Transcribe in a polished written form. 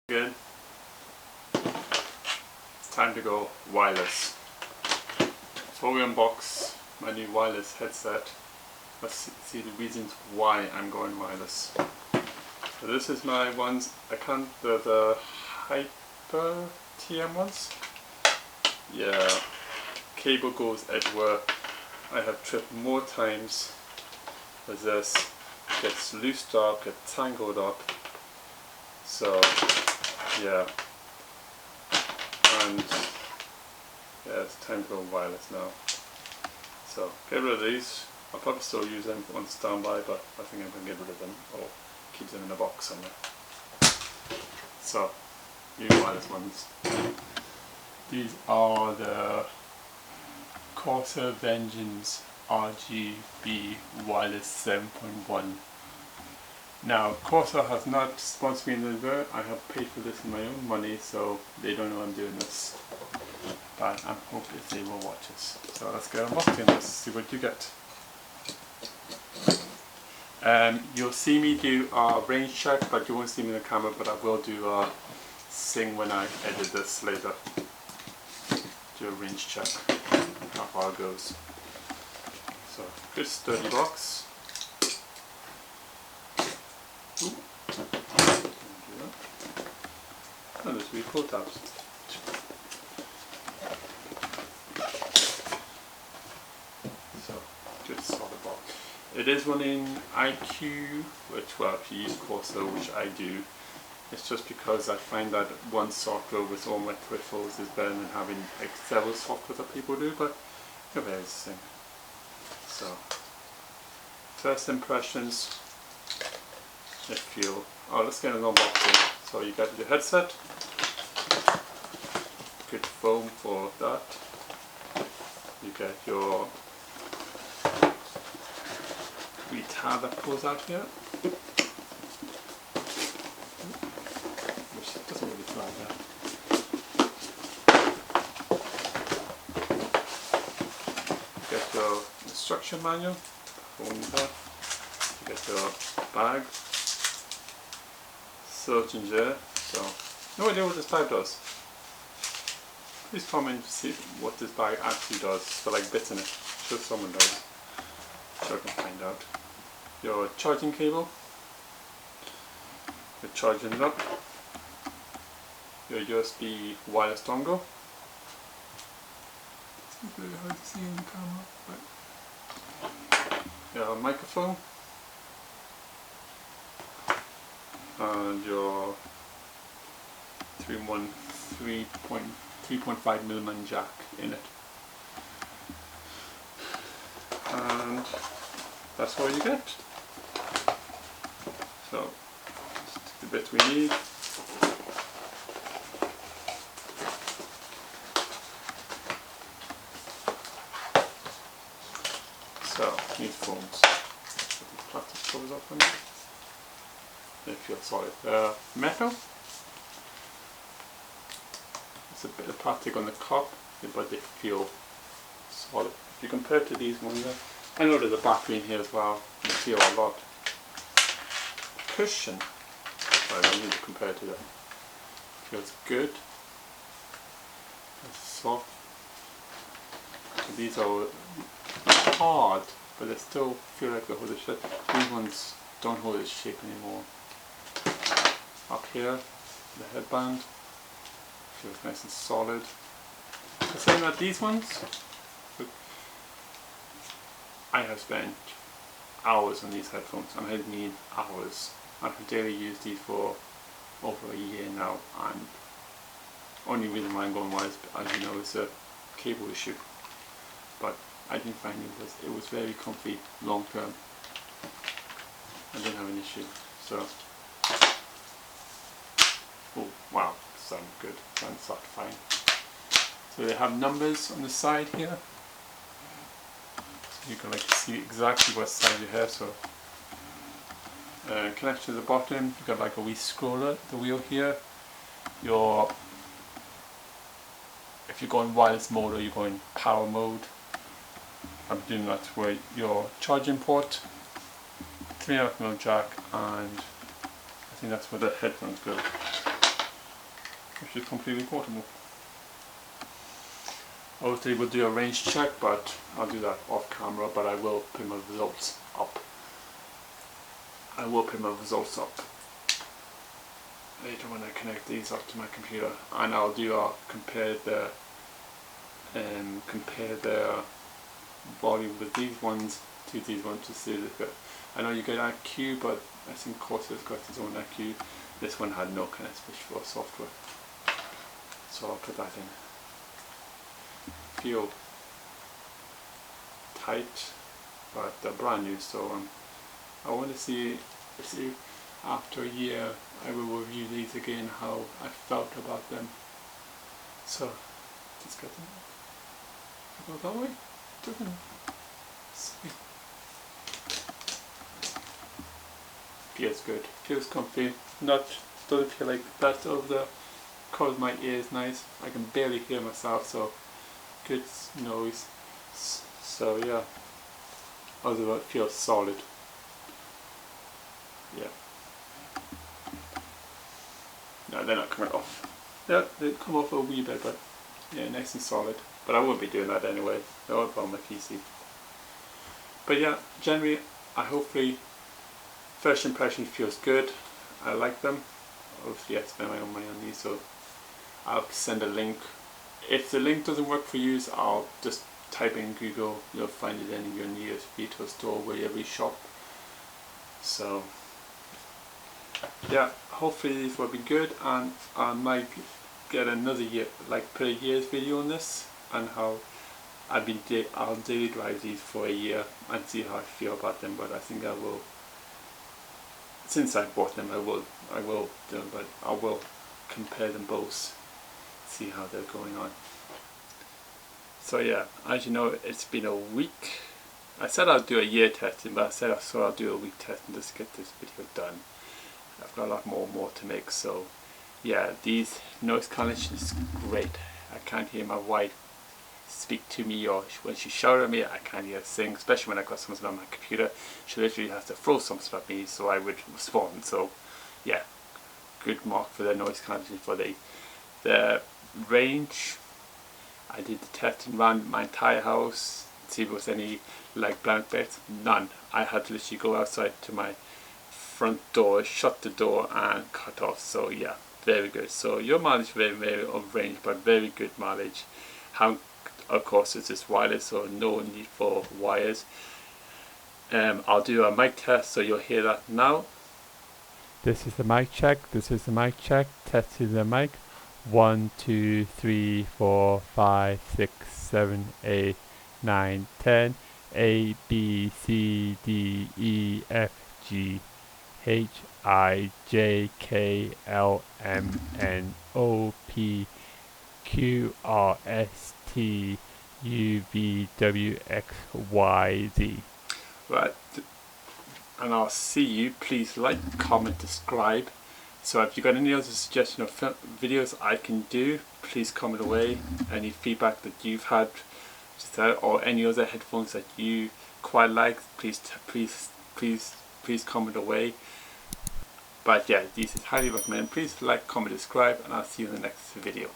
Good. It's time to go wireless. So we unbox my new wireless headset. Let's see the reasons why I'm going wireless. So this is my ones. The Hyper TM ones. Yeah, cable goes everywhere. I have tripped more times with this. Gets loosed up, gets tangled up. So yeah, and yeah, it's time to go wireless now. So get rid of these. I'll probably still use them on standby, but I think I'm going to get rid of them or keep them in a box somewhere. So, new wireless ones. These are the Corsair Vengeance RGB Wireless 7.1. Now, Corsair has not sponsored me in the video. I have paid for this with my own money, so they don't know I'm doing this. But I'm hoping they will watch this. So let's get unboxing this, see what you get. You'll see me do a range check, but you won't see me in the camera, but I will do a thing when I edit this later. Do a range check, how far it goes. So, good sturdy box. Ooh. And there's 3 pull tabs. So, good solid box. It is running IQ, which, well, if you use Corsair, which I do, it's just because I find that one software with all my peripherals is better than having like several software that people do, but it's the same. So, first impressions. Let's get an unboxing. So you got your headset, good foam for that. You get your wee tab that pulls out here, which doesn't really fly there. You get your instruction manual, foam there. You get your bag. Searching there, so no idea what this bag does. Please comment to see what this bag actually does. So like bits in it. I'm sure someone does. So I can find out. Your charging cable. You're charging it up. Your USB wireless dongle. It's really hard to see in the camera, but your microphone. And your 3.5mm jack in it, and that's all you get. So just the bits we need. So need foams. Put the plastic covers off them. They feel solid. Metal. It's a bit of plastic on the cup, but they feel solid. If you compare it to these ones, I know there's a battery in here as well. You feel a lot. Cushion. I don't need to compare it to that. Feels good. It's soft. So these are hard, but they still feel like they hold the shape. These ones don't hold its shape anymore. Up here, the headband feels nice and solid. The same as these ones. I have spent hours on these headphones, and I mean hours. I've daily used these for over a year now, and only reason why I'm going wireless, as you know, is a cable issue. But I didn't find it was very comfy long term. I didn't have an issue. So. Oh wow, sounds good, sounds fine. So they have numbers on the side here, so you can like see exactly what side you have. So connection to the bottom, you got like a wee scroller, the wheel here. If you go in wireless mode or you go in power mode, I'm doing that where your charging port, 3.5mm jack, and I think that's where the headphones go. which is completely portable. Obviously we'll do a range check, but I'll do that off camera, but I will put my results up. I will put my results up later when I connect these up to my computer, and I'll do compare the volume with these ones to these ones to see if it. I know you get IQ, but I think Corsair's got its own IQ. This one had no kind of switch for software, so I'll put that in. Feel tight, but they're brand new, so I want to see after a year I will review these again, how I felt about them. So just get them. Go that way. See. Feels good. Feels comfy. Doesn't feel like that over the covers my ears nice. I can barely hear myself, so good noise. So yeah. Although it feels solid. Yeah. No, they're not coming off. Yeah, they come off a wee bit, but yeah, nice and solid. But I won't be doing that anyway. They're all on my PC. But yeah, generally, hopefully, first impression feels good. I like them. Obviously, I spend my own money on these, so I'll send a link. If the link doesn't work for you, I'll just type in Google. You'll find it in your nearest VIRTUOSO store wherever you shop. So yeah, hopefully these will be good, and I might get another year, like put a year's video on this, and how I'll daily drive these for a year and see how I feel about them. But I think I will, since I bought them, I will do them, but I will compare them both, see how they're going on. So yeah, as you know, it's been a week. I said I'll do a year testing, but I said I'll do a week testing just to get this video done. I've got a lot more to make, so yeah, these noise cancellation is great. I can't hear my wife speak to me, or when she shouted at me, I can't hear her sing, especially when I got something on my computer. She literally has to throw something at me so I would respond. So yeah, good mark for the noise cancellation. For the range, I did the testing around my entire house, see if there was any like blank bits. None. I had to literally go outside to my front door, shut the door and cut off. So yeah, very good. So your mileage very on range, but very good mileage. How, of course, it's just wireless, so no need for wires. I'll do a mic test, so you'll hear that now. This is the mic check. This is the mic check. Testing the mic. 1, 2, 3, 4, 5, 6, 7, 8, 9, 10. A, B, C, D, E, F, G, H, I, J, K, L, M, N, O, P, Q, R, S, T, U, V, W, X, Y, Z. Right, and I'll see you. Please like, comment, subscribe. So if you've got any other suggestion of videos I can do, please comment away. Any feedback that you've had, or any other headphones that you quite like, please comment away. But yeah, these is highly recommended. Please like, comment, subscribe, and I'll see you in the next video.